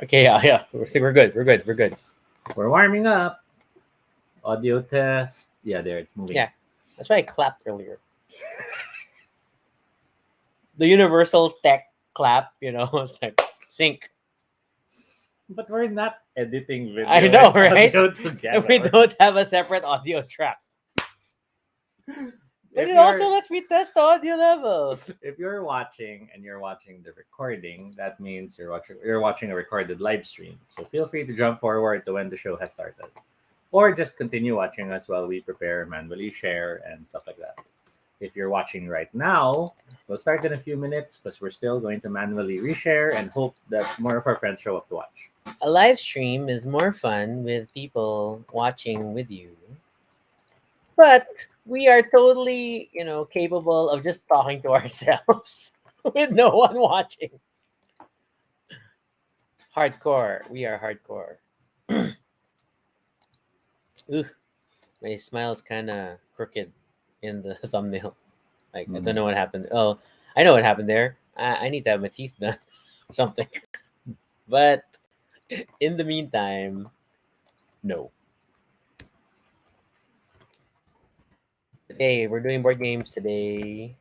Okay, yeah. We're good. We're good. We're good. We're warming up. Audio test. Yeah, there, it's moving. Yeah, that's why I clapped earlier. The universal tech clap, it's like sync. But we're not editing I video know, and right? audio And we together. don't have a separate audio track. But If it also you're lets me test the audio levels. if you're watching and you're watching the recording, that means you're watching a recorded live stream. So feel free to jump forward to when the show has started. Or just continue watching us while we prepare, manually share, and stuff like that. If you're watching right now, we'll start in a few minutes because we're still going to manually reshare and hope that more of our friends show up to watch. A live stream is more fun with people watching with you. But we are totally, capable of just talking to ourselves with no one watching. Hardcore. We are hardcore. Ooh, my smile is kind of crooked in the thumbnail. Like, I don't know what happened. Oh, I know what happened there. I need to have my teeth done or something. But in the meantime, no. Today, we're doing board games today.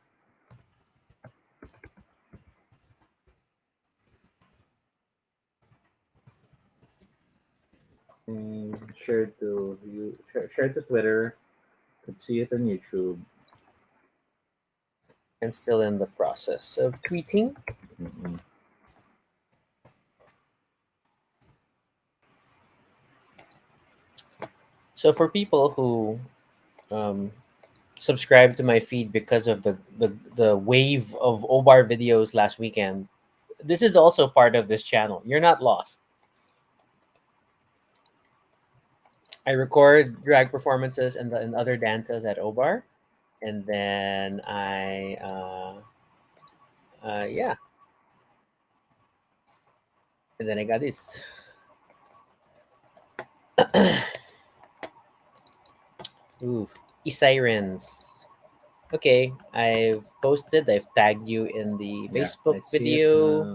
Share to share to Twitter. Could see it on YouTube. I'm still in the process of tweeting. Mm-mm. So for people who um, subscribe to my feed because of the wave of OBAR videos last weekend, this is also part of this channel. You're not lost. I record drag performances and other dances at OBAR, and then yeah, and then I got this. Ooh, sirens. Okay, I've tagged you in the Yeah, Facebook I see it. video.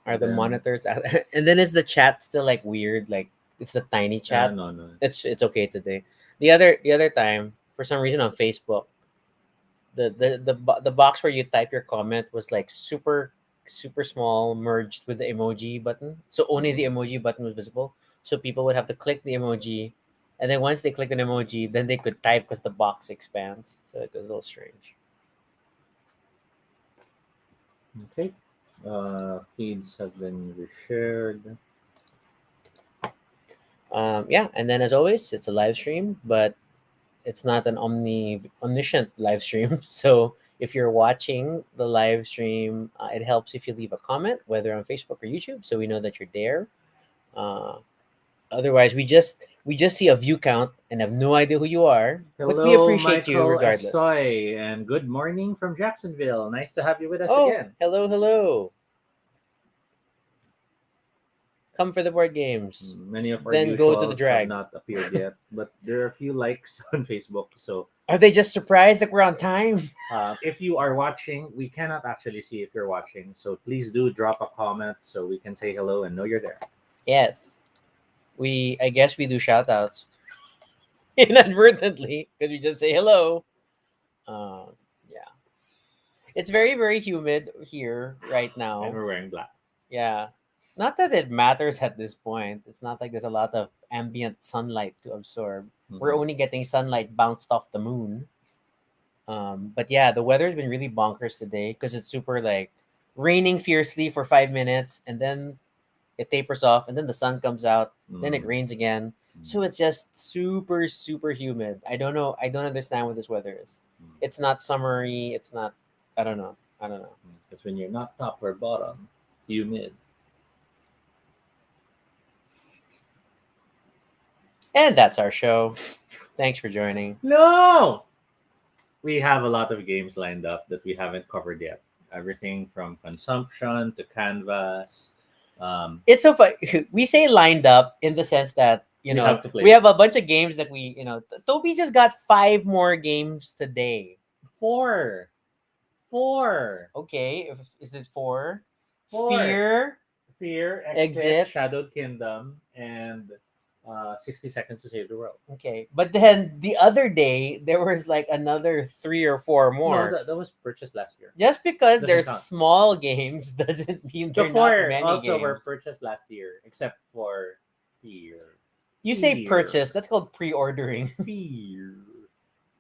Are And the then monitors and then is the chat still like weird? Like it's the tiny chat. no, no. It's okay today. The other time, for some reason on Facebook, the box where you type your comment was like super small merged with the emoji button. So only the emoji button was visible. So people would have to click the emoji, and then once they click an emoji, then they could type because the box expands. So it was a little strange. Okay. Feeds have been reshared. Yeah, and then as always, it's a live stream, but it's not an omniscient live stream. So if you're watching the live stream, it helps if you leave a comment, whether on Facebook or YouTube, so we know that you're there. Uh, Otherwise, we just see a view count and have no idea who you are, but we Hello, appreciate you Michael regardless. Estoy, and good morning from Jacksonville. Nice to have you with us Oh, again. hello, hello. Come for the board games. Many of our Then go to the usuals have drag. not appeared yet, but there are a few likes on Facebook. So Are they just surprised that we're on time? if you are watching, we cannot actually see if you're watching. So please do drop a comment so we can say hello and know you're there. Yes. I guess we do shout outs inadvertently because we just say hello. Uh, yeah. It's very, very humid here right And now. we're wearing black. Yeah. Not that it matters at this point. It's not like there's a lot of ambient sunlight to absorb. We're Mhm. only getting sunlight bounced off the moon. But yeah, the weather's been really bonkers today because it's super like raining fiercely for 5 minutes and then it tapers off and then the sun comes out, then it Mm. rains again. So Mm. it's just super, super humid. I don't know. I don't understand what this weather is. Mm. It's not summery. It's not, I don't know. I don't know. Because when you're not top or bottom, humid. And that's our show. Thanks for joining. No! We have a lot of games lined up that we haven't covered yet. Everything from consumption to canvas. It's so fun. We say lined up in the sense that We have to play we them. have a bunch of games that we Toby just got 5 more games today. 4. 4. Okay, is it 4? 4. Fear, Fear, Exit, Exit. Shadowed Kingdom, and 60 Seconds to Save the World. Okay, but then the other day there was like another 3 or 4 No, more. that was purchased last year. Just because Doesn't they're count. small games doesn't mean The they're not 4 many also games. were purchased last year, except for Fear. You say Fear. purchase, that's called pre-ordering. Fear.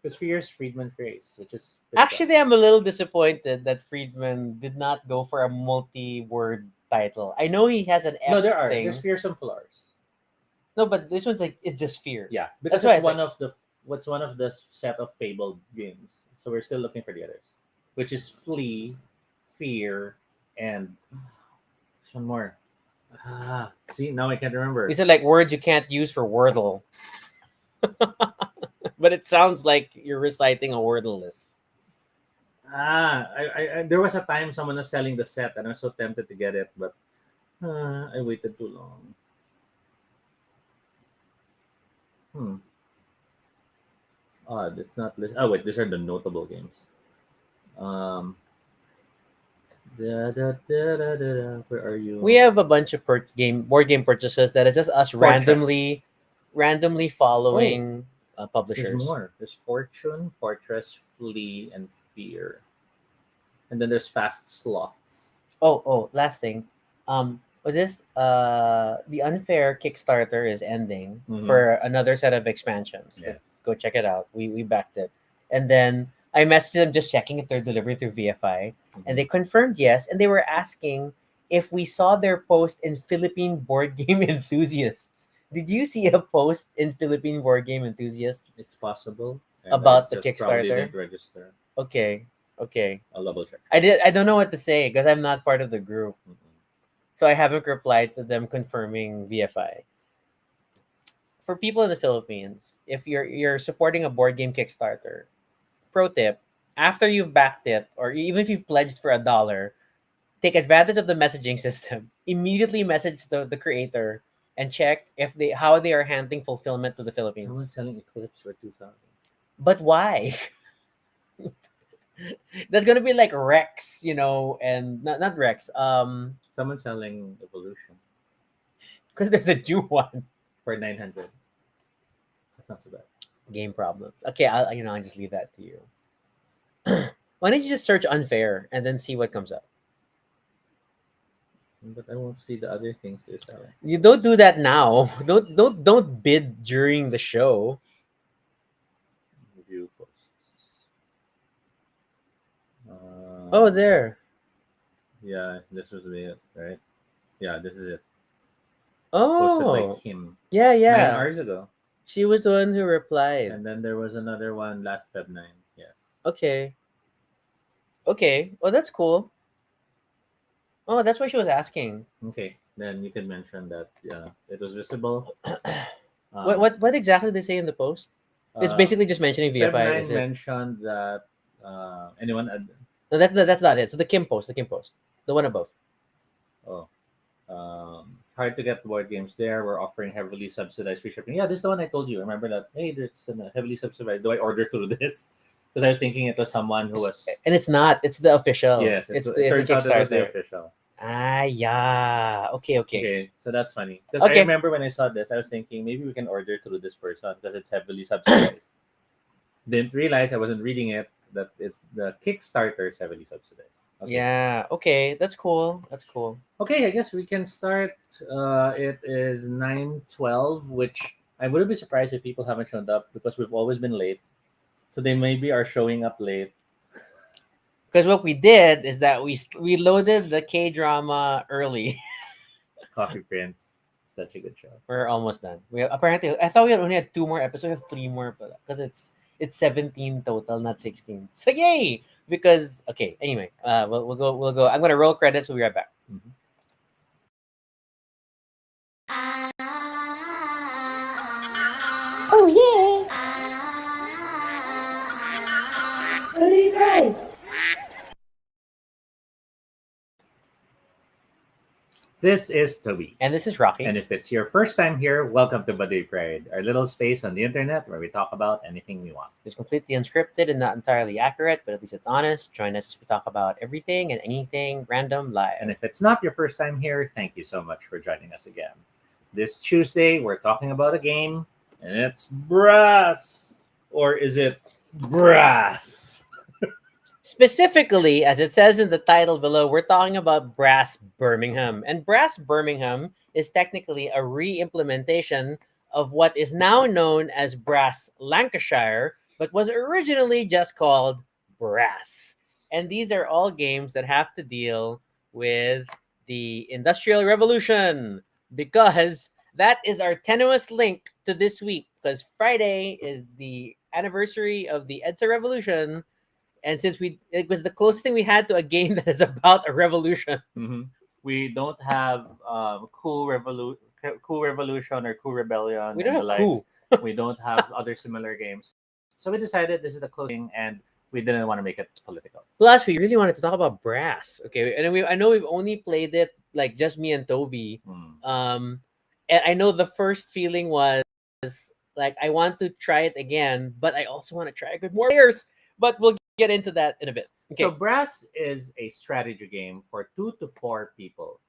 Because Fear is Friedman phrase, which is Actually, I'm a little disappointed that Friedman did not go for a multi-word title. I know he has an F no, there are. thing. There's Fearsome Floors. No, but this one's like it's just fear. Yeah, because That's why it's it's one like, of the what's one of the set of fabled games. So we're still looking for the others, which is Flee, Fear, and one more. See, now I can't remember. these are like words you can't use for Wordle. But it sounds like you're reciting a Wordle list. There was a time someone was selling the set, and I was so tempted to get it, but I waited too long. Odd, it's not. Oh wait, these are the notable games. Um, where are you? We have a bunch of board game purchases that is just us Fortress. randomly following There's publishers. more. There's Fortune, Fortress, Flee, and Fear. And then there's Fast Sloths. Oh, last thing. Was this the Unfair Kickstarter is ending Mhm. for another set of expansions. Yes. Go check it out. We backed it. And then I messaged them just checking if they're delivered through VFI. And they confirmed yes, and they were asking if we saw their post in Philippine Board Game Enthusiasts. Did you see a post in Philippine Board Game Enthusiasts It's possible. And about I the just probably Kickstarter? didn't register. Okay. I'll double check. I don't know what to say because I'm not part of the group. Mhm. So I haven't replied to them confirming VFI. For people in the Philippines, if you're supporting a board game Kickstarter, pro tip, after you've backed it, or even if you've pledged for $1, take advantage of the messaging system. Immediately message the creator and check if they how they are handling fulfillment to the Philippines. Someone's selling Eclipse for 2,000. But why? That's gonna be like Rex, and not Rex. Someone's selling Evolution Because there's a new one. for 900. That's not so bad. Game problem. Okay, I'll just leave that to you. Why don't you just search unfair and then see what comes up? But I won't see the other things they're selling. You don't do that now. Don't bid during the show. Review posts. Oh, there. Yeah, this was it, right? Yeah, this is it. Posted by Oh, Kim yeah, 9 hours ago. She was the one who replied. And then there was another one last Feb 9. Yes. Okay. Well, that's cool. Oh, that's why she was asking. Okay. Then you can mention that it was visible. What exactly did they say in the post? It's basically just mentioning Feb VFI. 9 Is it? mentioned that anyone No, that's not it. So the Kim post, the one above. hard to get board games there. We're offering heavily subsidized free shipping. Yeah, this is the one I told you. Remember that? Hey, it's heavily subsidized. Do I order through this? Because I was thinking it was someone who was. And it's not. It's the official. Yes, it's it the turns out it was the Kickstarter. official. Yeah. Okay. Okay, so that's funny. Because I remember when I saw this, I was thinking maybe we can order through this person because it's heavily subsidized. Didn't realize I wasn't reading it that it's the Kickstarter is heavily subsidized. Okay. Yeah. Okay. That's cool. Okay, I guess we can start. It is 9:12, which I wouldn't be surprised if people haven't shown up because we've always been late. So they maybe are showing up late. Because what we did is that we loaded the K drama early. Coffee Prince, such a good show. We're almost done. Apparently I thought we only had 2 more episodes. We have 3 more because it's 17 total, not 16. So yay! Because okay, anyway, we'll go. I'm gonna roll credits. We'll be right back. Mhm. Oh yeah! Really great! This is Toby. And this is Rocky. And if it's your first time here, welcome to Baduy Pride, our little space on the internet where we talk about anything we want. It's completely unscripted and not entirely accurate, but at least it's honest. Join us as we talk about everything and anything random live. And if it's not your first time here, thank you so much for joining us again. This Tuesday, we're talking about a game, and it's Brass. Or is it Brass? Specifically, as it says in the title below, we're talking about Brass Birmingham. And Brass Birmingham is technically a re-implementation of what is now known as Brass Lancashire, but was originally just called Brass. And these are all games that have to deal with the Industrial Revolution, because that is our tenuous link to this week, because Friday is the anniversary of the EDSA Revolution. And since it was the closest thing we had to a game that is about a revolution. Mm-hmm. We don't have Cool Revolution or Cool Rebellion. We don't and have the Cool. likes. We don't have other similar games. So we decided this is the closing, and we didn't want to make it political. Plus, we really wanted to talk about Brass. Okay, and I know we've only played it like just me and Toby. And I know the first feeling was like I want to try it again, but I also want to try it with more players. But we'll get into that in a bit. Okay. So Brass is a strategy game for 2 to 4 people.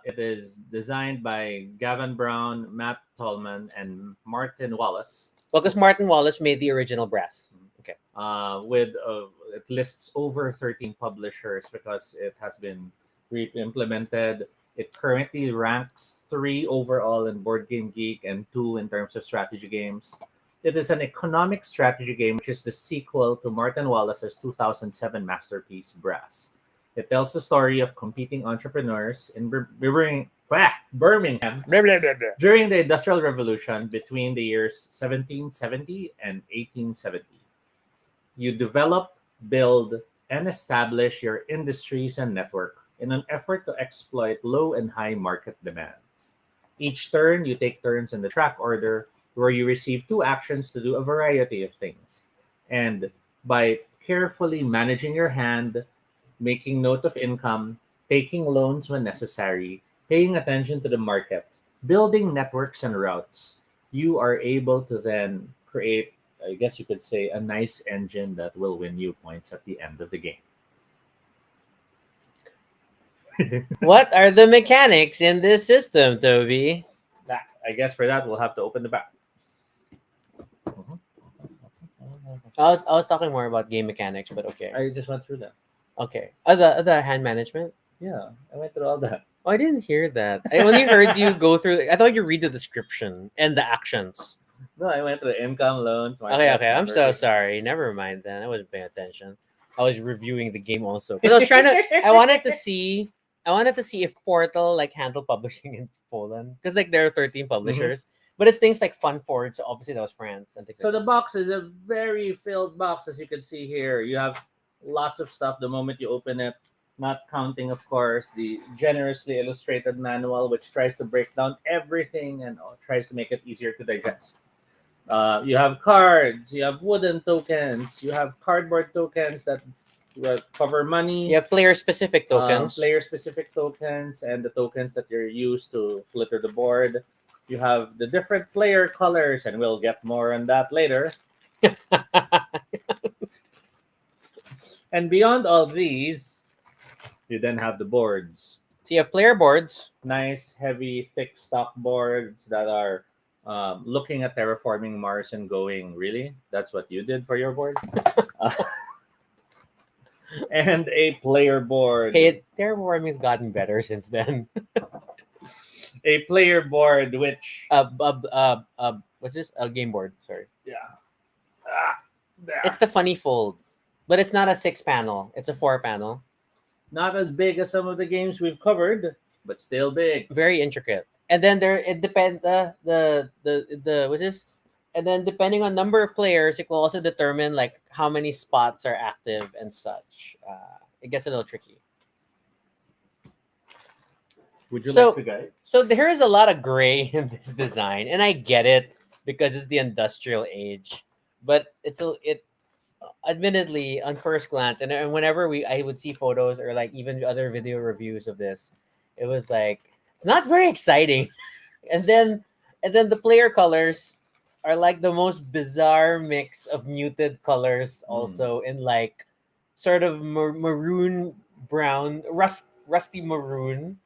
It is designed by Gavin Brown, Matt Tolman, and Martin Wallace. Well, because Martin Wallace made the original Brass. Okay. It lists over 13 publishers because it has been re-implemented. It currently ranks 3 overall in Board Game Geek and 2 in terms of strategy games. It is an economic strategy game, which is the sequel to Martin Wallace's 2007 masterpiece, Brass. It tells the story of competing entrepreneurs in Birmingham during the Industrial Revolution between the years 1770 and 1870. You develop, build, and establish your industries and network in an effort to exploit low and high market demands. Each turn, you take turns in the track order, where you receive 2 actions to do a variety of things. And by carefully managing your hand, making note of income, taking loans when necessary, paying attention to the market, building networks and routes, you are able to then create, I guess you could say, a nice engine that will win you points at the end of the game. What are the mechanics in this system, Toby? I guess for that, we'll have to open the back. I was talking more about game mechanics, but okay. I just went through that. Okay. Other hand management? Yeah, I went through all that. Oh, I didn't hear that. I only heard you go through. I thought you read the description and the actions. No, I went through income, loans. Okay. I'm so sorry. Never mind then. I wasn't paying attention. I was reviewing the game also because I was trying to. I wanted to see if Portal like handled publishing in Poland, because like there are 13 publishers. But it's things like Fun Forge. So obviously, that was France. And things So like the box is a very filled box, as you can see here. You have lots of stuff the moment you open it, not counting, of course, the generously illustrated manual, which tries to break down everything and tries to make it easier to digest. You have cards, you have wooden tokens, you have cardboard tokens that cover money. You have player-specific tokens. Player-specific tokens, and the tokens that you're used to flitter the board. You have the different player colors, and we'll get more on that later. And beyond all these, you then have the boards. So you have player boards. Nice, heavy, thick stock boards that are looking at terraforming Mars and going, really? That's what you did for your board? And a player board. Hey, terraforming's gotten better since then. A player board, which What's this? A game board. Sorry. yeah, It's the funny fold, but it's not a 6-panel. It's a 4-panel. not as big as some of the games we've covered, but still big. Very intricate. And then it depends the what's this? And then depending on number of players, it will also determine like how many spots are active and such. It gets a little tricky. Would you So- like to guide? So there is a lot of gray in this design, and I get it because it's the industrial age. But it admittedly on first glance, and whenever I would see photos or like even other video reviews of this, it was like it's not very exciting. And then the player colors are like the most bizarre mix of muted colors, Mm. also in like sort of maroon brown, rusty maroon,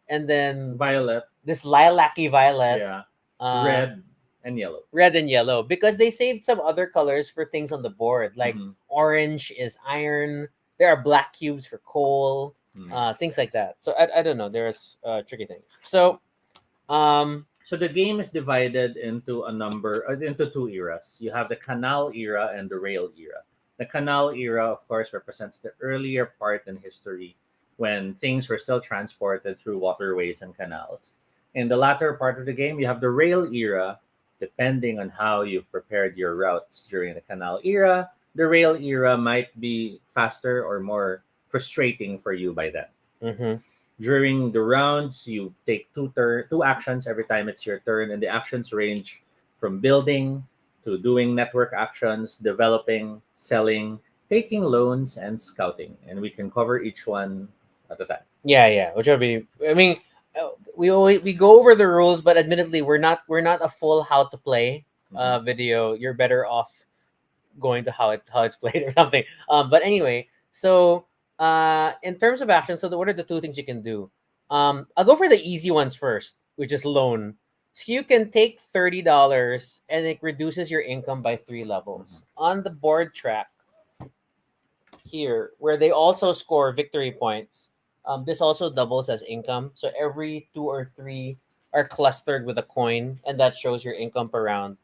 and then Violet, this lilac-y violet, yeah, uh, red, and yellow. red and yellow, because they saved some other colors for things on the board. Like Mhm. orange is iron. There are black cubes for coal, Mm. things like that. So I don't know. There's tricky things. So um, So the game is divided into into two eras. You have the Canal Era and the Rail Era. The Canal Era, of course, represents the earlier part in history when things were still transported through waterways and canals. In the latter part of the game, you have the Rail Era. Depending on how you've prepared your routes during the Canal Era, the Rail Era might be faster or more frustrating for you by then. mhm. During the rounds, you take two actions every time it's your turn, and the actions range from building to doing network actions, developing, selling, taking loans, and scouting. And we can cover each one at a time. Yeah, which would be. I mean, we go over the rules, but admittedly, we're not a full how to play Mhm. video. You're better off going to how it's played or something. But anyway, so in terms of action, so what are the two things you can do? I'll go for the easy ones first, which is loan. So you can take $30 and it reduces your income by 3 levels Mhm. on the board track here, where they also score victory points. This also doubles as income. So every two or three are clustered with a coin, and that shows your income per round.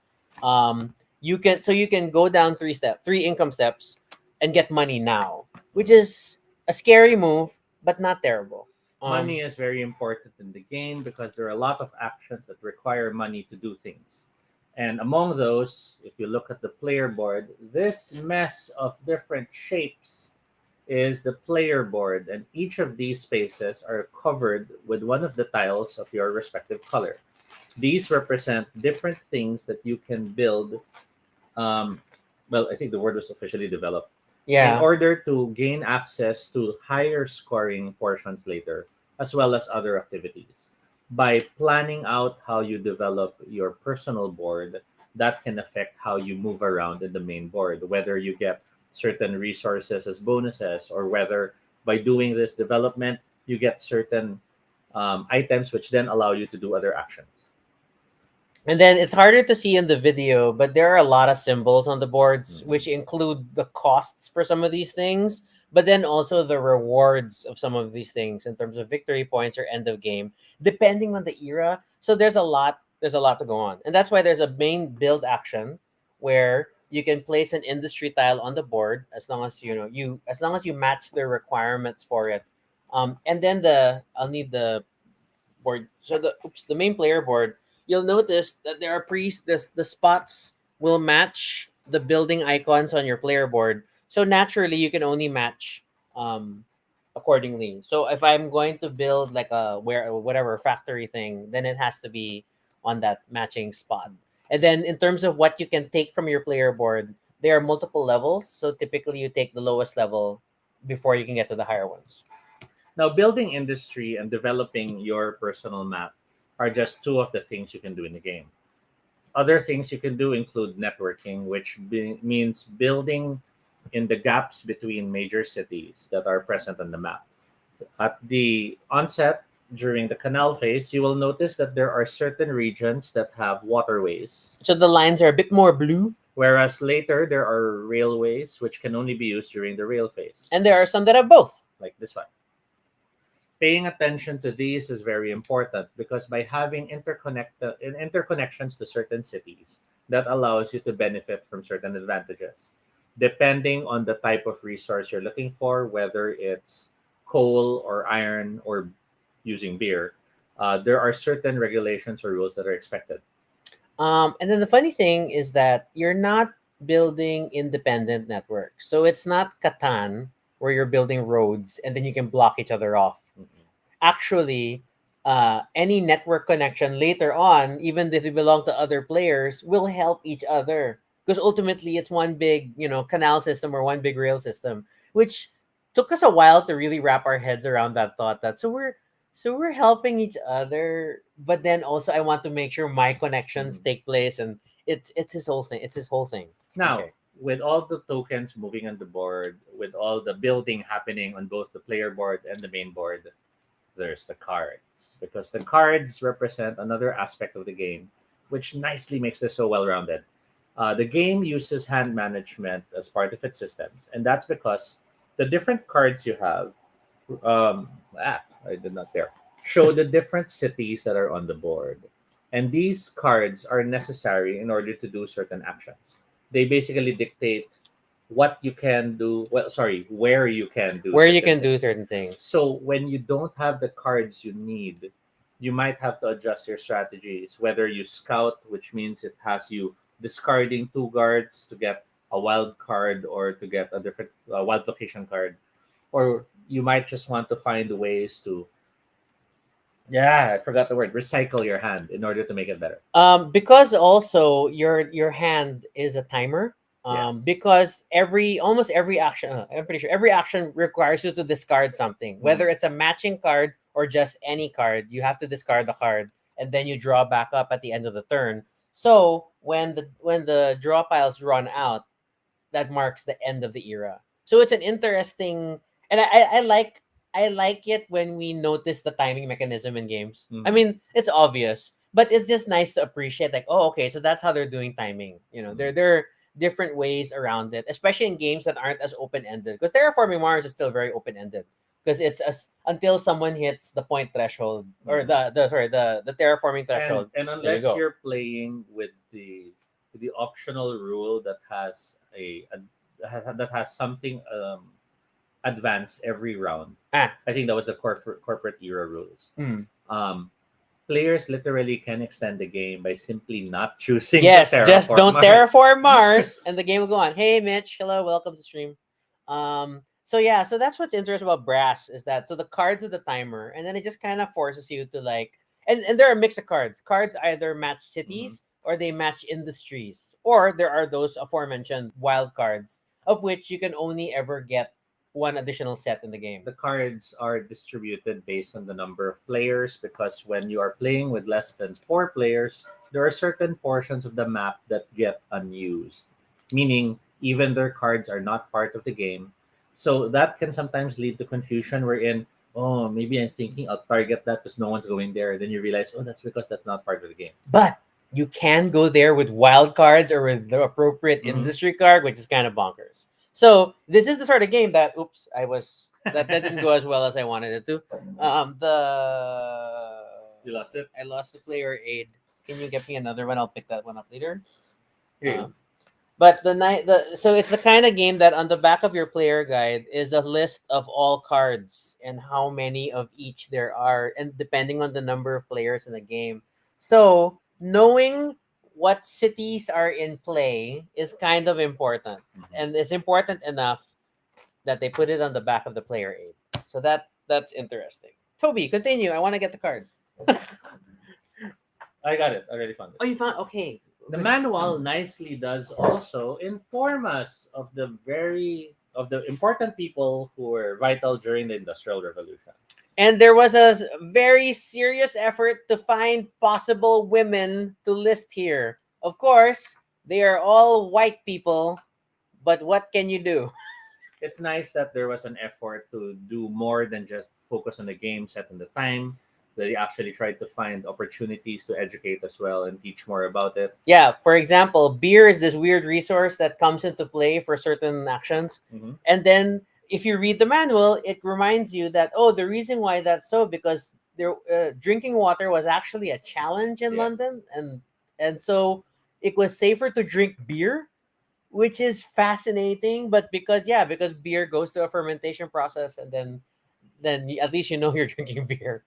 You can go down three income steps, and get money now, which is a scary move, but not terrible. Money is very important in the game because there are a lot of actions that require money to do things. And among those, if you look at the player board, this mess of different shapes is the player board, and each of these spaces are covered with one of the tiles of your respective color. These represent different things that you can build. Um, well, I think the word was officially developed in Yeah, order to gain access to higher scoring portions later, as well as other activities. By planning out how you develop your personal board, that can affect how you move around in the main board, whether you get certain resources as bonuses, or whether by doing this development, you get certain items which then allow you to do other actions. and then it's harder to see in the video, but there are a lot of symbols on the boards, Mhm. which include the costs for some of these things, but then also the rewards of some of these things in terms of victory points or end of game, depending on the era. So there's a lot. There's a lot to go on, and that's why there's a main build action where you can place an industry tile on the board as long as as long as you match the requirements for it. And then I'll need the board. So the main player board, you'll notice that there are the spots will match the building icons on your player board. So naturally, you can only match um accordingly. So if I'm going to build like a whatever factory thing, then it has to be on that matching spot. And then in terms of what you can take from your player board, there are multiple levels. So typically, you take the lowest level before you can get to the higher ones. Now, building industry and developing your personal map are just two of the things you can do in the game. Other things you can do include networking, which means building in the gaps between major cities that are present on the map. At the onset, during the canal phase, you will notice that there are certain regions that have waterways, So the lines are a bit more blue, whereas later there are railways, which can only be used during the rail phase, and there are some that have both. like this one. Paying attention to these is very important because by having interconnections to certain cities, that allows you to benefit from certain advantages. Depending on the type of resource you're looking for, whether it's coal or iron or using beer, there are certain regulations or rules that are expected. And then the funny thing is that you're not building independent networks. So it's not Catan where you're building roads and then you can block each other off. Mhm. Actually, any network connection later on, even if they belong to other players, will help each other because ultimately it's one big, canal system or one big rail system, which took us a while to really wrap our heads around that thought. So we're helping each other, but then also I want to make sure my connections Mhm. take place, and it's his whole thing. It's his whole thing. Now, Okay. with all the tokens moving on the board, with all the building happening on both the player board and the main board, there's the cards. Because the cards represent another aspect of the game, which nicely makes this so well rounded. The game uses hand management as part of its systems, and that's because the different cards you have, um, I did not there, show the different cities that are on the board. And these cards are necessary in order to do certain actions. They basically dictate what you can do, well, sorry, where you can do Where you certain can do things. certain things. So when you don't have the cards you need, you might have to adjust your strategies, whether you scout, which means it has you discarding two guards to get a wild card or to get a different wild location card, or you might just want to find ways to, yeah, I forgot the word, recycle your hand in order to make it better. Because also your hand is a timer. Yes. Because almost every action, I'm pretty sure every action requires you to discard something, Mm. whether it's a matching card or just any card. You have to discard the card, and then you draw back up at the end of the turn. So when the draw piles run out, that marks the end of the era. So it's an interesting, and I like it when we notice the timing mechanism in games. I Mhm. mean, it's obvious, but it's just nice to appreciate, like, oh, okay, so that's how they're doing timing. Mhm. There are different ways around it, especially in games that aren't as open ended. Because Terraforming Mars is still very open ended. Because it's until someone hits the point threshold, or Mhm. the terraforming and threshold. and There you unless go. you're playing with the optional rule that has that has something advanced every round. Ah, I think that was the corporate era rules. mm. um Players literally can extend the game by simply not choosing to Yes, just terraform don't Mars. terraform Mars, and the game will go on. Hey, Mitch, hello, welcome to stream. So yeah, so that's what's interesting about Brass is that so the cards of the timer, and then it just kind of forces you to like, and there are a mix of cards. Cards either match Mhm. cities or they match industries, or there are those aforementioned wild cards of which you can only ever get one additional set in the game. The cards are distributed based on the number of players, because when you are playing with less than four players, there are certain portions of the map that get unused, meaning even their cards are not part of the game. So that can sometimes lead to confusion wherein, oh, maybe I'm thinking I'll target that because no one's going there. Then you realize, oh, that's because that's not part of the game. But you can go there with wild cards or with the appropriate Mm-hmm. industry card, which is kind of bonkers. So this is the sort of game that that didn't go as well as I wanted it to. The You lost it? I lost the player aid. Can you get me another one? I'll pick that one up later. Here you go. Um, but so it's the kind of game that on the back of your player guide is a list of all cards and how many of each there are, and depending on the number of players in the game. So knowing what cities are in play is kind of important, Mhm. and it's important enough that they put it on the back of the player aid. So that's interesting. Toby, continue. I want to get the cards. I got it. I already found Oh, it. you found okay. The Good. manual nicely does also inform us of the important people who were vital during the Industrial Revolution. And there was a very serious effort to find possible women to list here. Of course, they are all white people, but what can you do? It's nice that there was an effort to do more than just focus on the game set in the time. They actually tried to find opportunities to educate as well and teach more about it. Yeah, for example, beer is this weird resource that comes into play for certain actions. Hmm. And then if you read the manual, it reminds you that, oh, the reason why that's so because drinking water was actually a challenge in Yes. London, and so it was safer to drink beer, which is fascinating. But because beer goes through a fermentation process, and then at least you know you're drinking beer.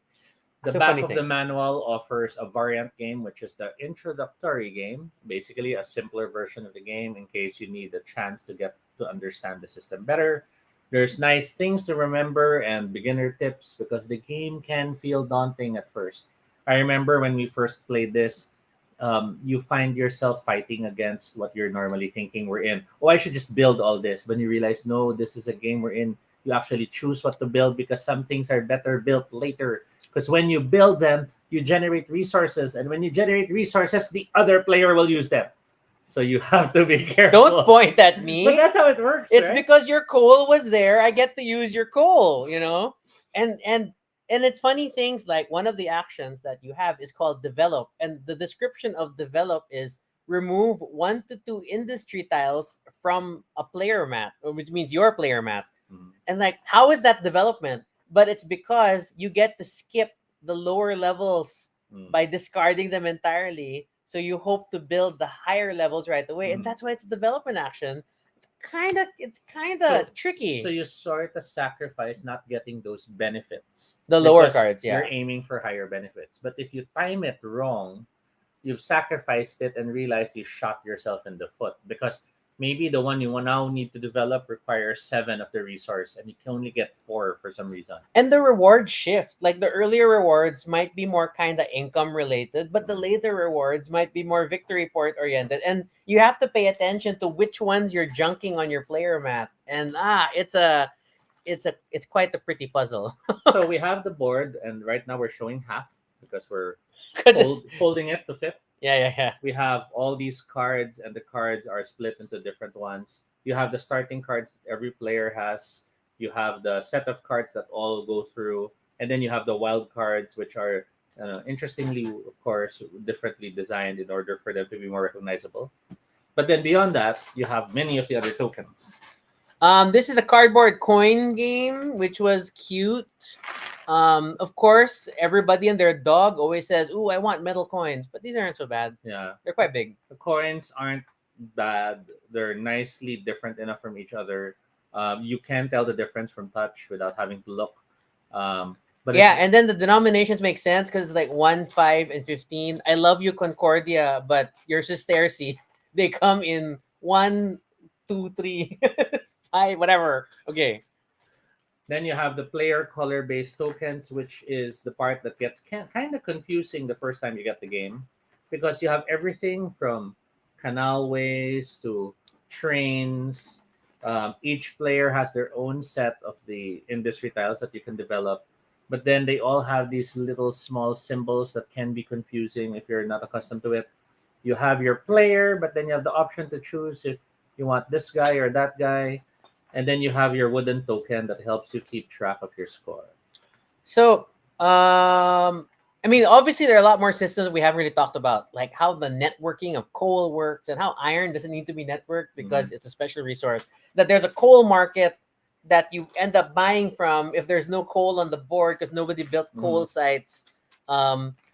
The So back funny of the things. manual offers a variant game, which is the introductory game, basically a simpler version of the game in case you need a chance to get to understand the system better. There's nice things to remember and beginner tips because the game can feel daunting at first. I remember when we first played this, you find yourself fighting against what you're normally thinking we're in. Oh, I should just build all this. When you realize, no, this is a game we're in. You actually choose what to build because some things are better built later. Because when you build them, you generate resources, and when you generate resources, the other player will use them. So you have to be careful. Don't point at But me. that's how it works, It's right? because your coal was there. I get to use your coal, and it's funny things like one of the actions that you have is called develop, and the description of develop is remove 1 to 2 industry tiles from a player mat, which means your player mat. Mhm. And like, how is that development? But it's because you get to skip the lower levels Mm. by discarding them entirely. So you hope to build the higher levels right away, and Mhm. that's why it's a development action. It's kind of So tricky. you sort of sacrifice not getting those benefits The lower because cards, you're yeah. aiming for higher benefits. But if you time it wrong, you've sacrificed it and realized you shot yourself in the foot because maybe the one you now need to develop requires 7 of the resource and you can only get 4 for some reason. And the rewards shift. Like the earlier rewards might be more kind of income related, but the later rewards might be more victory point oriented. And you have to pay attention to which ones you're junking on your player map. And it's quite a pretty puzzle. So we have the board, and right now we're showing half because we're 'Cause it's- folding it to fit. yeah. We have all these cards, and the cards are split into different ones. You have the starting cards that every player has. You have the set of cards that all go through, and then you have the wild cards, which are interestingly, of course, differently designed in order for them to be more recognizable. But then beyond that, you have many of the other tokens. This is a cardboard coin game, which was cute. Of course, everybody and their dog always says, "Ooh, I want metal coins," but these aren't so bad. Yeah, They're quite big. the coins aren't bad. They're nicely different enough from each other. You can tell the difference from touch without having to look. But Yeah, and then the denominations make sense because it's like 1, 5, and 15. I love you, Concordia, but your Sesterci, they come in 1, 2, 3, 5, whatever. Okay. then you have the player color based tokens, which is the part that gets kind of confusing the first time you get the game because you have everything from canalways to trains. Each player has their own set of the industry tiles that you can develop, but then they all have these little small symbols that can be confusing if you're not accustomed to it. You have your player, but then you have the option to choose if you want this guy or that guy. And then you have your wooden token that helps you keep track of your score. So, I mean, obviously, there are a lot more systems that we haven't really talked about, like how the networking of coal works and how iron doesn't need to be networked because it's a special resource. That there's a coal market that you end up buying from if there's no coal on the board because nobody built coal sites.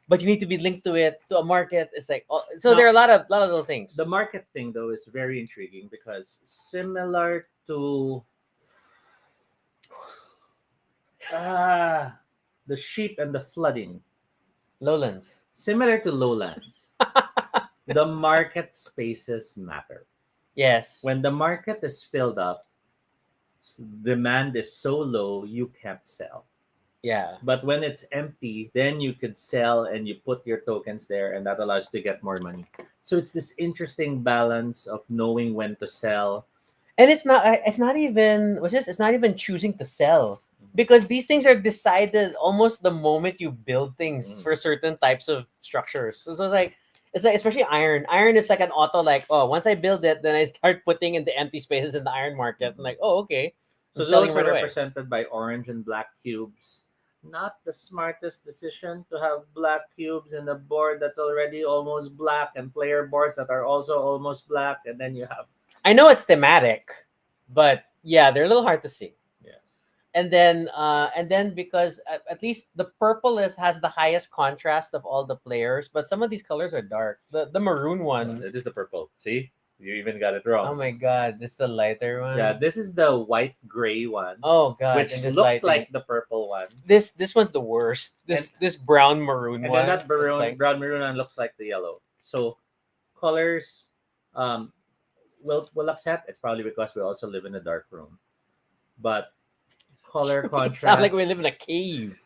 But you need to be linked to it to a market. It's like so Now, there are a lot of little things. the market thing, though, is very intriguing because similar to the sheep and the flooding, Lowlands. similar to lowlands, the market spaces matter. Yes. When the market is filled up, demand is so low you can't sell. Yeah. But when it's empty, then you could sell and you put your tokens there, and that allows you to get more money. So it's this interesting balance of knowing when to sell. And it's not even choosing to sell because these things are decided almost the moment you build things for certain types of structures. So it's like especially iron is like an auto, like, oh, once I build it, then I start putting in the empty spaces in the iron market. I'm like, oh, okay, So I'm selling those are right away. represented by orange and black cubes. Not the smartest decision to have black cubes in a board that's already almost black and player boards that are also almost black, and then you have I know it's thematic, but yeah, they're a little hard to see. yes. And then because at least the purple has the highest contrast of all the players, but some of these colors are dark. The maroon one, It is the purple. See, you even got it oh wrong. my god, this is the lighter one. Yeah, this is the white gray one, Oh god, which and this looks lighting. like the purple one. This one's the worst. This brown maroon And one. then that it's brown like- brown maroon one looks like the yellow. So colors, um, we'll accept. It's probably because we also live in a dark room, but color It contrast. sounds like we live in a cave.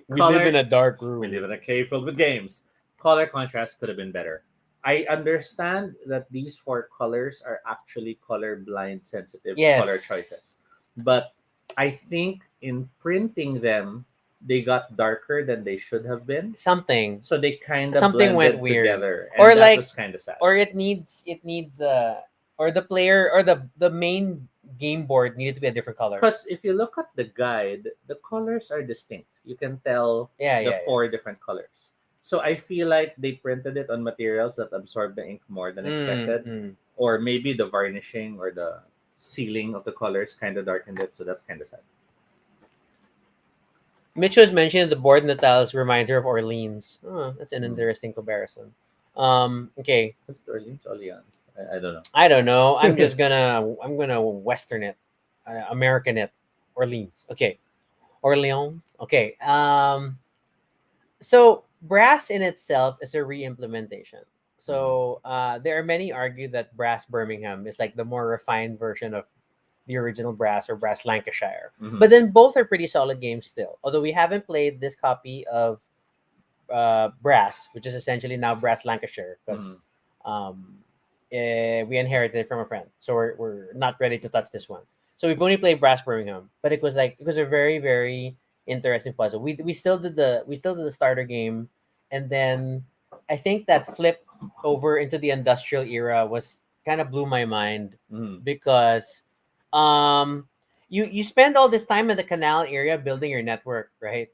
We Color- live in a dark room. We live in a cave filled with games. Color contrast could have been better. I understand that these 4 colors are actually color blind sensitive Yes. color choices, but I think in printing them, they got darker than they should have been. Something So they kind of something went blended weird, together, or and that like, was kind of sad. or it needs or the player or the main game board needed to be a different color. Because if you look at the guide, the colors are distinct. You can tell Yeah, the yeah, yeah. four different colors. So I feel like they printed it on materials that absorb the ink more than expected, Mm. or maybe the varnishing or the sealing of the colors kind of darkened it. So that's kind of sad. Mitch was mentioning the board Natals remind her of Orleans. Oh, that's an Hmm. interesting comparison. Okay, What's it, Orleans? Orleans? I don't I don't know. know. I'm gonna Western it, American it, Orleans. Okay, Orleans. Okay. So brass in itself is a re-implementation. So there are many argue that Brass Birmingham is like the more refined version of the original Brass or Brass Lancashire. Mhm. But then both are pretty solid games still. Although we haven't played this copy of Brass, which is essentially now Brass Lancashire, Mhm. because um, we inherited it from a friend. So we're not ready to touch this one. So we've only played Brass Birmingham, but it was a very very interesting puzzle. We still did the starter game, and then I think that flip over into the industrial era was kind of blew my mind, Mhm. because um you spend all this time in the canal area building your network, right?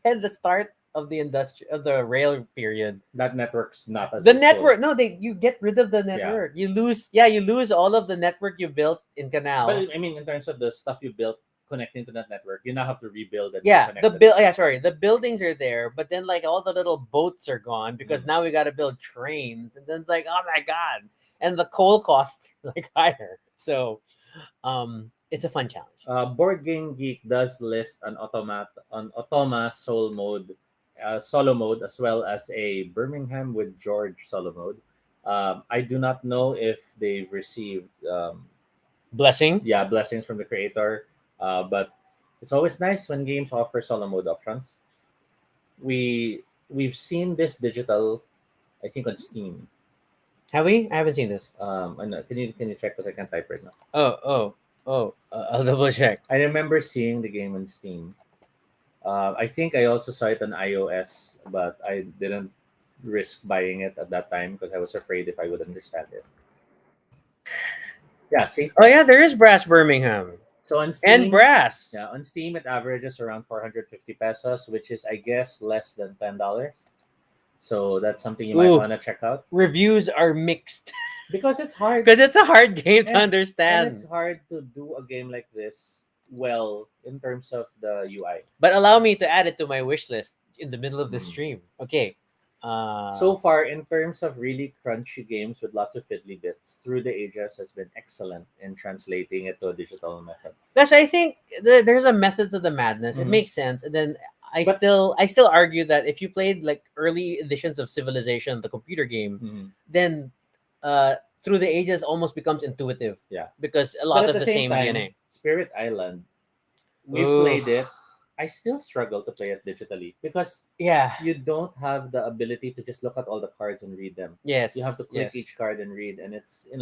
And the start of the industry of the rail period, That network's not as the useful. network, no, they you get rid of the Yeah. network, you lose all of the network you built in But canal. I mean, in terms of the stuff you built connecting to that network, you now have to rebuild and Yeah, reconnect the yeah, network. sorry, the buildings are there, but then like all the little boats are gone because Mhm. now we got to build trains, and then it's like, oh my god, and the coal cost like higher. So it's a fun challenge. Board Game Geek does list an Automa solo mode, as well as a Birmingham with George solo mode. I do not know if they've received Blessing. yeah, blessings from the creator, but it's always nice when games offer solo mode options. We've seen this digital, I think, on Steam. Have we? I haven't seen this. I know, can you check because I can't type right now. I'll double check. I remember seeing the game on Steam. I think I also saw it on iOS, but I didn't risk buying it at that time because I was afraid if I would understand it. Yeah, see, Oh yeah, there is Brass Birmingham so on and Steam, Brass. yeah, on Steam it averages around 450 pesos, which is I guess less than $10. So that's something you might Ooh, want to check out reviews are mixed because it's hard because it's a hard game to and it's understand. hard to do a game like this well in terms of the UI. But allow me to add it to my wish list in the middle of the Mm. stream. Okay. So far, in terms of really crunchy games with lots of fiddly bits, Through the Ages has been excellent in translating it to a digital method. Because I think there's a method to the madness. It Mhm. makes sense. And then But I still argue that if you played like early editions of Civilization, the computer game, mhm, then uh, Through the Ages almost becomes intuitive yeah, because a but lot at of the the same same time, DNA. Spirit Island, we've Ooh, played it. I still struggle to play it digitally because yeah. you don't have the ability to just look at all the cards and read them. You have to Yes. click Yes. each card and read, and it's it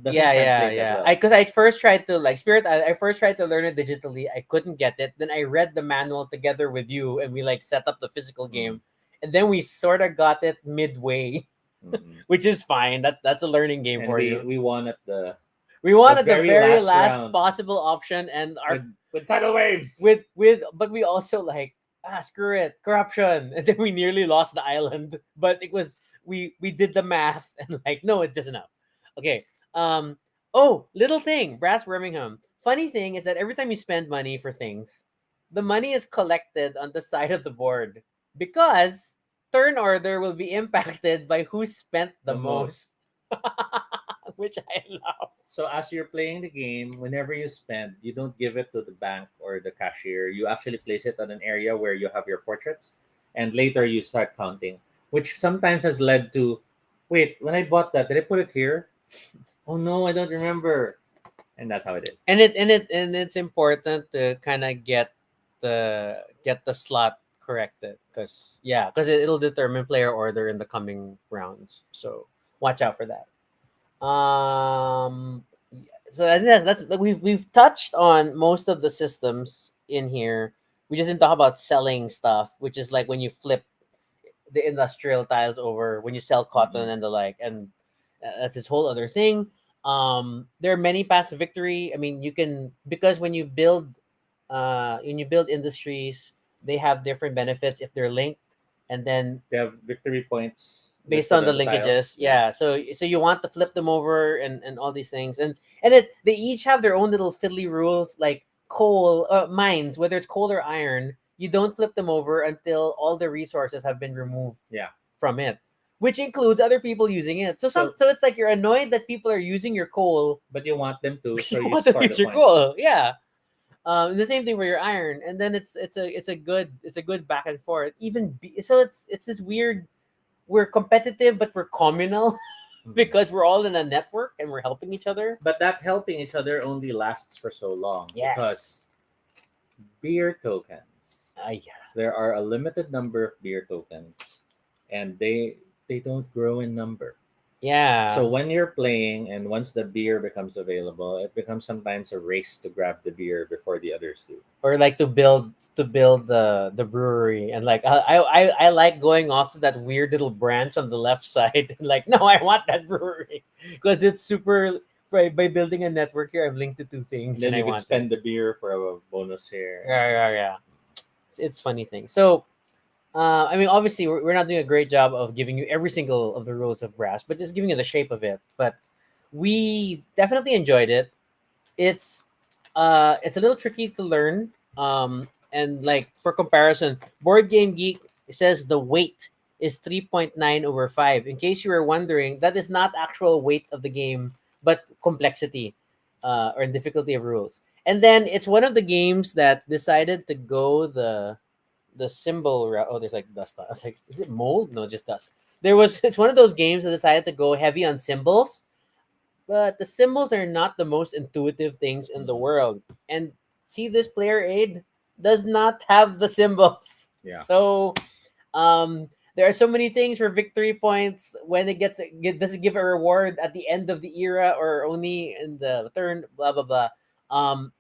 doesn't Yeah, yeah, translate that yeah. well. I first tried to like Spirit. I first tried to learn it digitally. I couldn't get it. Then I read the manual together with you, and we like set up the physical Mm, game, and then we sort of got it midway, mm. which is fine. That's a learning game And for we you. we won at We the wanted the very very last last round possible option, and our with tidal waves. but we also like screw it, corruption, and then we nearly lost the island. But it was we did the math and like no, it's just enough. Okay. Oh, little thing, Brass Birmingham. Funny thing is that every time you spend money for things, the money is collected on the side of the board because turn order will be impacted by who spent the The most. most, which I love. So as you're playing the game, whenever you spend, you don't give it to the bank or the cashier. You actually place it on an area where you have your portraits, and later you start counting, which sometimes has led to, wait, when I bought that, did I put it here? Oh no, I don't remember. And that's how it is. And it's important to kind of get the slot corrected, because yeah, because it'll determine player order in the coming rounds, so watch out for that. um So I think that's we've touched on most of the systems in here. We just didn't talk about selling stuff, which is like when you flip the industrial tiles over, when you sell cotton Mhm. and the like, and that's this whole other thing. There are many paths to victory. I mean, you can, because when you build industries, they have different benefits if they're linked, and then They have victory points based listed on the on the tile. linkages, Yeah. yeah. So you want to flip them over and all these things, and they each have their own little fiddly rules, like coal mines, whether it's coal or iron. You don't flip them over until all the resources have been removed Yeah. from it, which includes other people using it. So, So it's like you're annoyed that people are using your coal. but you want them to, so You you want to score the use your points. coal, yeah. And the same thing for your iron, and then it's a good back and forth. So it's this weird. We're competitive, but we're communal Mhm. because we're all in a network and we're helping each other. But that helping each other only lasts for so long Yes. because beer tokens. Yeah. There are a limited number of beer tokens, and they don't grow in number. So Yeah. when you're playing and once the beer becomes available, it becomes sometimes a race to grab the beer before the others do. Or like to build the brewery, and like I like going off to that weird little branch on the left side. Like, no, I want that brewery because it's super. By building a network here, I've linked the two And things, then and I you could want it. spend the beer for a bonus here. Yeah, yeah, yeah. It's funny thing. So I mean, obviously, we're not doing a great job of giving you every single of the rules of brass, but just giving you the shape of it. But we definitely enjoyed it. It's a little tricky to learn. And like for comparison, Board Game Geek says the weight is 3.9 over 5. In case you were wondering, that is not actual weight of the game, but complexity or difficulty of rules. And then it's one of the games that decided to go the symbol route. Oh, there's like dust. I was like, is it mold? No, just dust. It's one of those games that decided to go heavy on symbols, but the symbols are not the most intuitive things in the Mhm. world. And see, this player aid does not have the symbols. Yeah. So there are so many things for victory points when doesn't give a reward at the end of the era or only in the turn. Blah blah blah.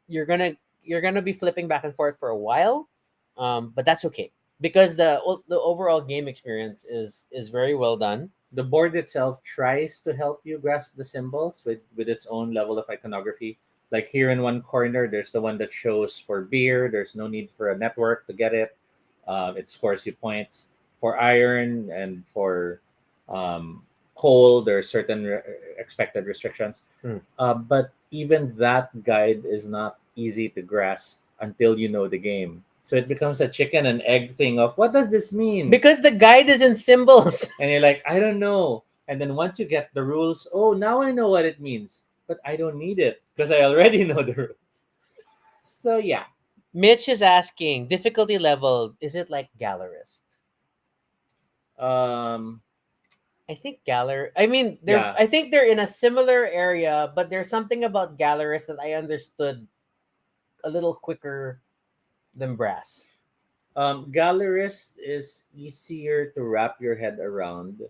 You're gonna be flipping back and forth for a while, but that's okay because the overall game experience is very well done. The board itself tries to help you grasp the symbols with its own level of iconography. Like here in one corner, there's the one that shows for beer. There's no need for a network to get it. It scores you points for iron and for um, coal. There are certain expected restrictions. Hmm. But even that guide is not easy to grasp until you know the game. So it becomes a chicken and egg thing of what does this mean? Because the guide is in symbols. And you're like, I don't know. And then once you get the rules, oh, now I know what it means. But I don't need it because I already know the rules. So yeah. Mitch is asking difficulty level. Is it like Gallerist? Um I think Galler. I mean, they're. yeah. I think they're in a similar area, but there's something about Gallerist that I understood a little quicker than Brass. Gallerist is easier to wrap your head around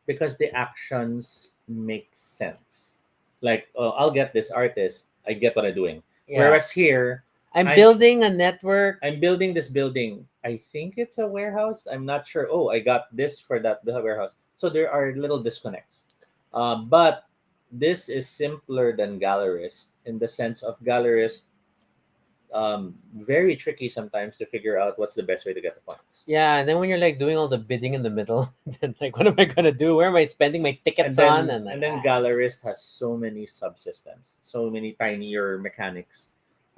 because the actions make sense. Like, oh, I'll get this artist. I get what I'm doing. Yeah, Whereas here, I'm I building a network. I'm building this building. I think it's a warehouse. I'm not sure. Oh, I got this for that the warehouse. So there are little disconnects. But this is simpler than Gallerist in the sense of Gallerist, very tricky sometimes to figure out what's the best way to get the points. Yeah, and then when you're like doing all the bidding in the middle, then like, what am I gonna do? Where am I spending my And tickets on? then And like, and then Gallerist has so many subsystems, so many tinier mechanics.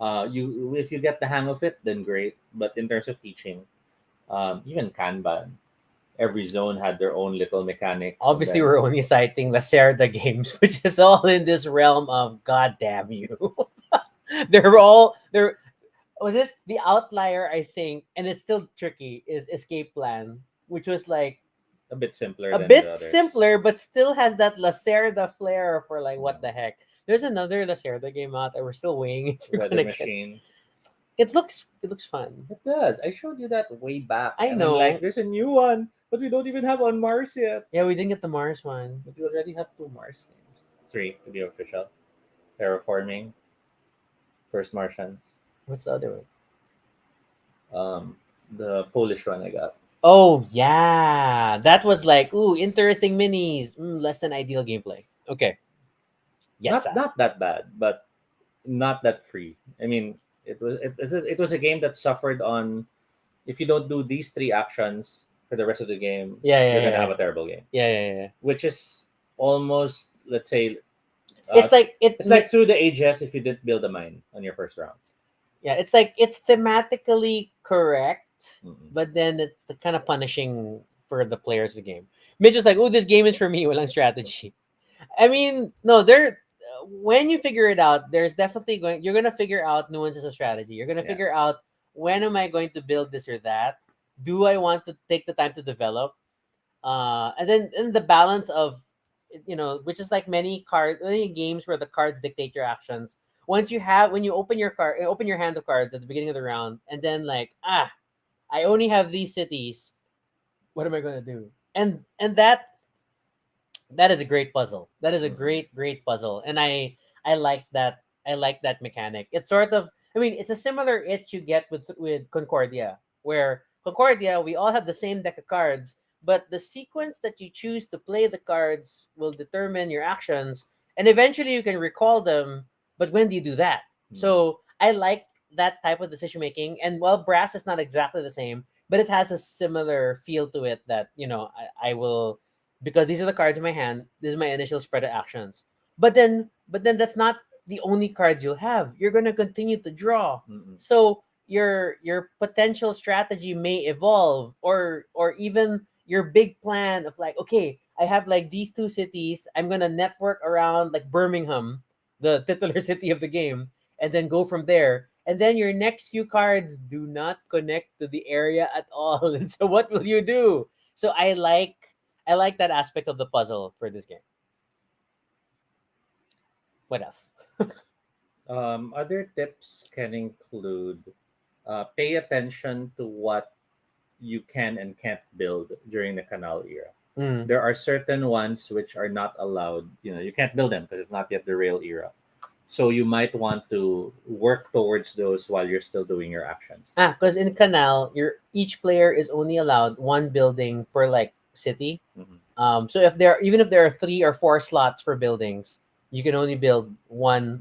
You if you get the hang of it, then great. But in terms of teaching, even Kanban, every zone had their own little mechanics, and obviously, then we're only citing Lacerda games, which is all in this realm of God damn you. They're was this the outlier, I think, and it's still tricky, is Escape Plan, which was like a bit simpler a than the bit others. simpler, but still has that Lacerda flair for like, what Yeah. the heck. There's another Lacerda game out that we're still weighing if you're Weather gonna get. Machine. It looks fun. It does. I showed you that way back, I and I'm like, know. there's a new one, but we don't even have on Mars yet. Yeah, we didn't get the Mars one. But we already have two Mars games, three to be official. Terraforming, First Martians, What's the other one? um, the Polish one I got. Oh yeah, that was like ooh interesting minis. Less than ideal gameplay. Okay, yes sir. Not that bad, but not that free. I mean, it was a game that suffered on if you don't do these three actions for the rest of the game, Yeah, you're yeah, gonna yeah, have a terrible game. yeah, yeah, yeah. Which is almost, let's say, uh, It's like it's like through the ages if you didn't build a mine on your first round. yeah, it's like it's thematically correct, Mm-mm. but then it's the kind of punishing for the players of the game. Mitch is like, oh, this game is for me. Walang strategy. I mean, no, there. When you figure it out, there's definitely going. You're gonna figure out nuances of strategy. You're gonna Yes. figure out when am I going to build this or that. Do I want to take the time to develop? And then the balance of, which is like many games where the cards dictate your actions. When you open your hand of cards at the beginning of the round, and then like I only have these cities. What am I gonna do? And that is a great puzzle. That is a Mm-mm. great puzzle, and I like that. I like that mechanic. It's sort of, I mean, it's a similar itch you get with Concordia, where Concordia we all have the same deck of cards, but the sequence that you choose to play the cards will determine your actions, and eventually you can recall them. But when do you do that? Mm. So I like that type of decision making, and while Brass is not exactly the same, but it has a similar feel to it that I will, because these are the cards in my hand. This is my initial spread of actions. But then that's not the only cards you'll have. You're gonna continue to draw. Mm-mm. So your potential strategy may evolve, or even your big plan of like, okay, I have like these two cities. I'm gonna network around like Birmingham, the titular city of the game, and then go from there. And then your next few cards do not connect to the area at all. And so what will you do? So I like that aspect of the puzzle for this game. What else? Other tips can include pay attention to what you can and can't build during the Canal Era. Mm. There are certain ones which are not allowed. You can't build them because it's not yet the real era. So you might want to work towards those while you're still doing your actions. Because in Canal, each player is only allowed one building per like city. Mhm. So even if there are 3 or 4 slots for buildings, you can only build one.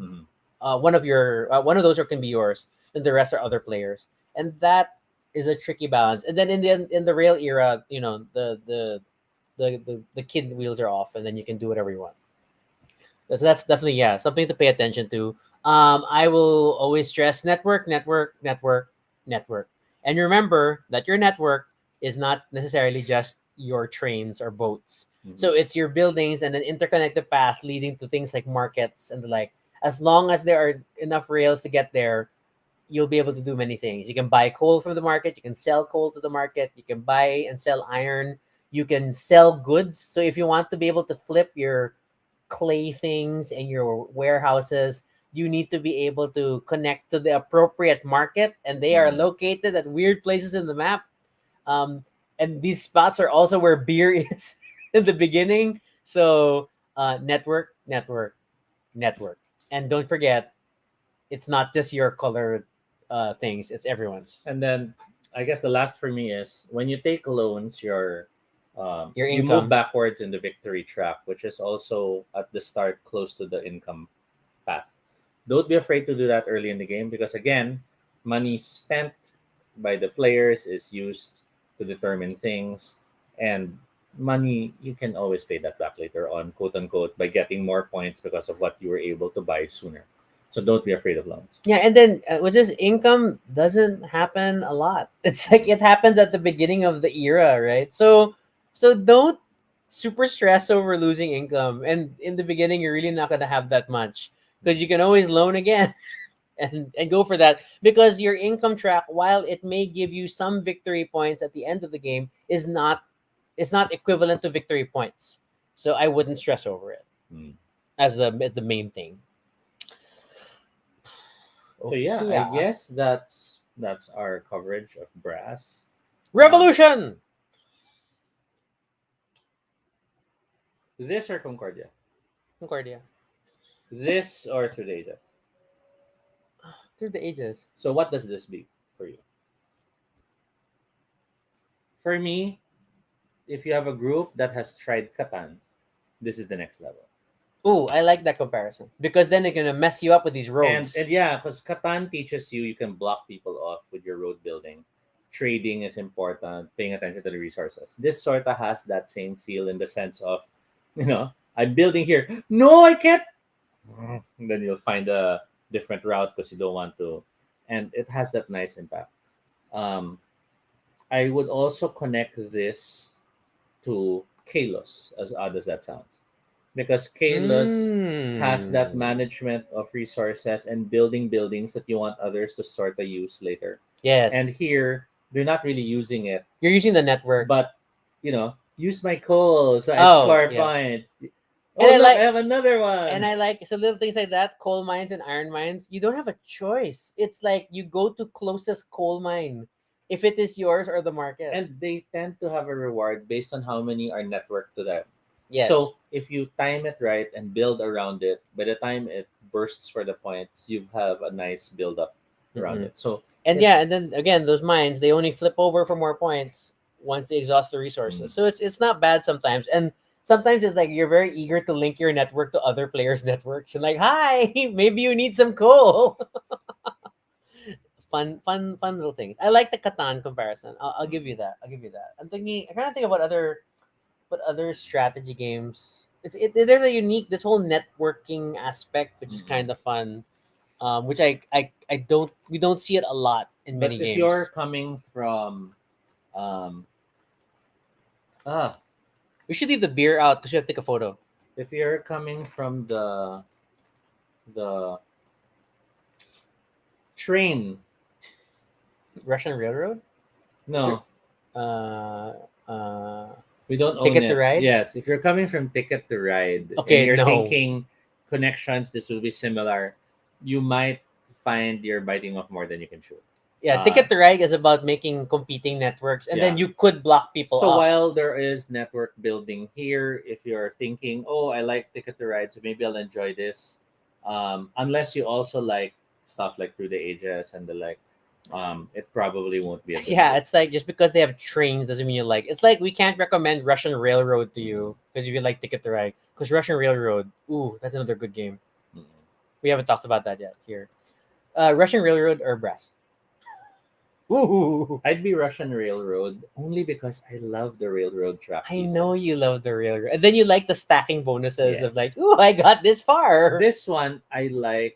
Mhm. One of those can be yours, and the rest are other players, and that is a tricky balance. And then in the rail era, the kid wheels are off, and then you can do whatever you want. So that's definitely, yeah, something to pay attention to. I will always stress network, network, network, network, and remember that your network is not necessarily just your trains or boats. Mhm. So it's your buildings and an interconnected path leading to things like markets and the like. As long as there are enough rails to get there, you'll be able to do many things. You can buy coal from the market, you can sell coal to the market, you can buy and sell iron, you can sell goods. So if you want to be able to flip your clay things and your warehouses, you need to be able to connect to the appropriate market, and they are Mhm. located at weird places in the map. Um, and these spots are also where beer is in the beginning. So network, network, network, and don't forget, it's not just your colored things; it's everyone's. And then I guess the last for me is when you take loans, Your you move income. backwards in the victory track, which is also at the start close to the income path. Don't be afraid to do that early in the game because again, money spent by the players is used to determine things, and money you can always pay that back later on, quote unquote, by getting more points because of what you were able to buy sooner. So don't be afraid of loans. Yeah, and then with this income doesn't happen a lot. It's like Mhm. it happens at the beginning of the era, right? So don't super stress over losing income. And in the beginning, you're really not gonna have that much because you can always loan again and go for that, because your income track, while it may give you some victory points at the end of the game, is not equivalent to victory points. So I wouldn't stress over it Mm. as the main thing. So yeah, Okay, I yeah. guess that's our coverage of brass. Um, Revolution. this or Concordia? Concordia. This or through the ages. Through the ages. So what does this be for you? For me, if you have a group that has tried Catan, this is the next level. Oh, I like that comparison because then they're gonna mess you up with these roads. And yeah, because Catan teaches you can block people off with your road building. Trading is important, paying attention to the resources. This sort of has that same feel in the sense of, I'm building here. No, I can't. And then you'll find a different route because you don't want to. And it has that nice impact. Um, I would also connect this to Kalos, as odd as that sounds. Because Kalos has that Mm. management of resources and building buildings that you want others to sort of use later. Yes. And here, they're not really using it, you're using the network. but use my coal so I Oh, score yeah. points. And I Look, like- I have another one. And I like so little things like that, coal mines and iron mines. You don't have a choice. It's like you go to closest coal mine, if it is yours or the market. And they tend to have a reward based on how many are networked to them. yes, So if you time it right and build around it, by the time it bursts for the points, you have a nice build up around Mhm. it. So and yeah, and then again, those mines they only flip over for more points once they exhaust the resources. Mm. So it's not bad sometimes, and sometimes it's like you're very eager to link your network to other players' networks, and like, hi, maybe you need some coal. Fun little things. I like the Catan comparison. I'll give you that. I'll give you that. I'm thinking. I kind of think about other strategy games. There's a unique this whole networking aspect, which is Mhm. kind of fun. Which I don't we don't see it a lot in but many if games. you're coming from um ah We should leave the beer out because we have to take a photo. if you're coming from the train, Russian Railroad. no, Uh, uh, we don't own Ticket it. to Ride? Yes, if you're coming from Ticket to Ride Okay, and you're no. thinking connections, this will be similar, you might find you're biting off more than you can chew. yeah, Ticket to Ride is about making competing networks, and then Yeah. you could block people So off. while there is network building here, if you're thinking, "Oh, I like Ticket to Ride, so maybe I'll enjoy this," unless you also like stuff like Through the Ages and the like, it probably won't be a good Yeah, fit. it's like just because they have trains doesn't mean you like. It's like we can't recommend Russian Railroad to you because if you like Ticket to Ride, because Russian Railroad, ooh, that's another good game. Mm. We haven't talked about that yet here. Russian Railroad or Brass? Ooh, I'd be Russian Railroad only because I love the railroad track. I know pieces. you love the Railroad, and then you like the stacking bonuses of Yes. like, ooh, I got this far. This one I like.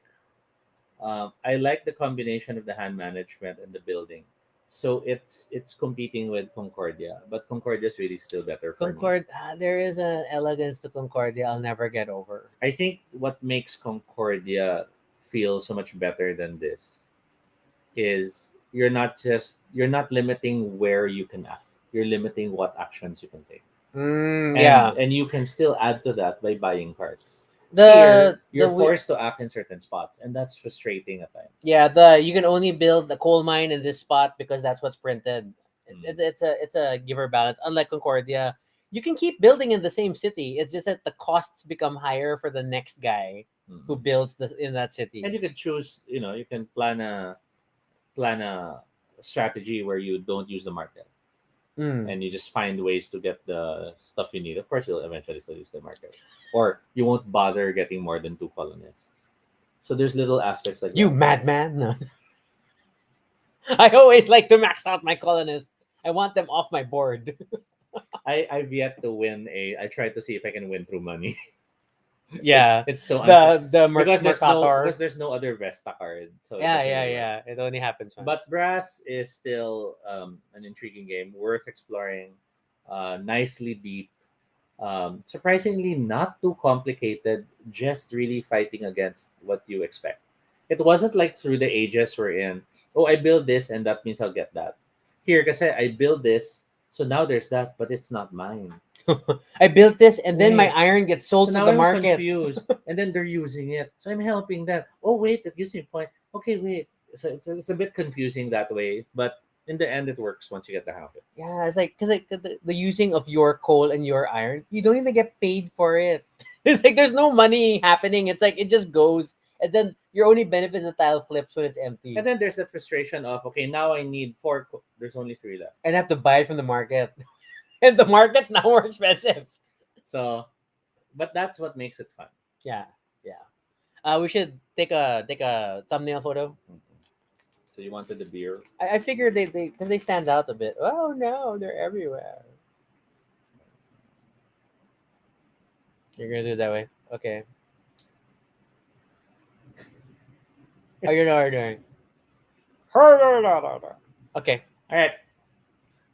I like the combination of the hand management and the building. So it's competing with Concordia, but Concordia is really still better for me. Concord, there is an elegance to Concordia I'll never get over. I think what makes Concordia feel so much better than this is you're not limiting where you can act. You're limiting what actions you can take. And, Yeah, and you can still add to that by buying cards. the Here, you're the we- forced to act in certain spots, and that's frustrating at times. yeah the you can only build the coal mine in this spot because that's what's printed. It's a giver balance. Unlike Concordia, you can keep building in the same city. It's just that the costs become higher for the next guy Mhm. who builds in that city. And you can choose. You can plan a strategy where you don't use the market, Mm. and you just find ways to get the stuff you need. Of course, you'll eventually still use the market, or you won't bother getting more than 2 colonists. So there's little aspects like You that. madman! No. I always like to max out my colonists. I want them off my board. I've yet to win a. I tried to see if I can win through money. Yeah, it's so unfair. the because Mercator. there's no other Vesta card. So it Yeah, doesn't yeah, really work. yeah. It only happens once. But Brass is still an intriguing game, worth exploring, nicely deep, surprisingly not too complicated, just really fighting against what you expect. It wasn't like Through the Ages we're in, oh, I build this and that means I'll get that. Here, kasi I build this, so now there's that, but it's not mine. I built this, and then my Wait. iron gets sold So to now the I'm market. confused, and then they're using it. So I'm helping them. Oh wait, that gives me a point. Okay, wait. So it's a bit confusing that way, but in the end, it works once you get the hang of it. Yeah, it's like because the using of your coal and your iron, you don't even get paid for it. It's like there's no money happening. It's like it just goes, and then your only benefit is the tile flips when it's empty, And then there's the frustration of, okay, now I need four. There's only three left. and have to buy it from the market, and the market now more expensive. So, but that's what makes it fun. Yeah, yeah. We should take a thumbnail photo. So you wanted the beer. I figured they because they stand out a bit. Oh no, they're everywhere. You're gonna do it that way, okay? Oh, you're not ordering. Okay. All right.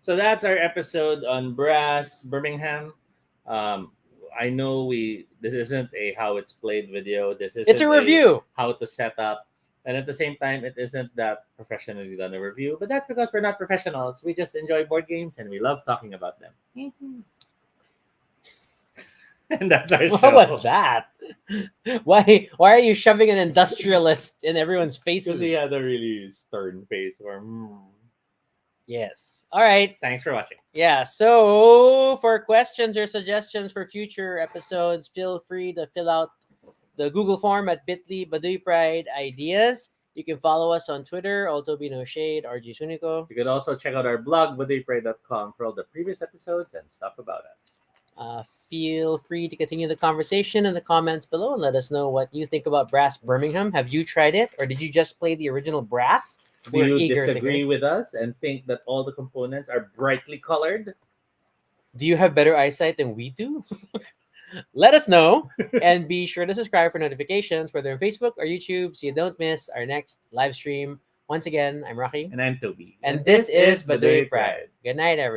So that's our episode on Brass Birmingham. I know this isn't a how it's played video. This is It's a review. how to set up, and at the same time, it isn't that professionally done a review. But that's because we're not professionals. We just enjoy board games and we love talking about them. And that's our show. What was that? Why are you shoving an industrialist in everyone's faces? Because he had a really stern face. Or, Yes. All right. Thanks for watching. Yeah. So for questions or suggestions for future episodes, feel free to fill out the Google form at bit.ly Baduy Pride Ideas. You can follow us on Twitter, Altobino Shade, RG Sunico. You could also check out our blog, baduypray.com, for all the previous episodes and stuff about us. Feel free to continue the conversation in the comments below and let us know what you think about Brass Birmingham. Have you tried it, or did you just play the original Brass? Do We're you eager to disagree hear. with us and think that all the components are brightly colored? Do you have better eyesight than we do? Let us know, and be sure to subscribe for notifications, whether on Facebook or YouTube, so you don't miss our next live stream. Once again, I'm Rocky, And I'm Toby. and this is Baduy Pride. Good night, everyone.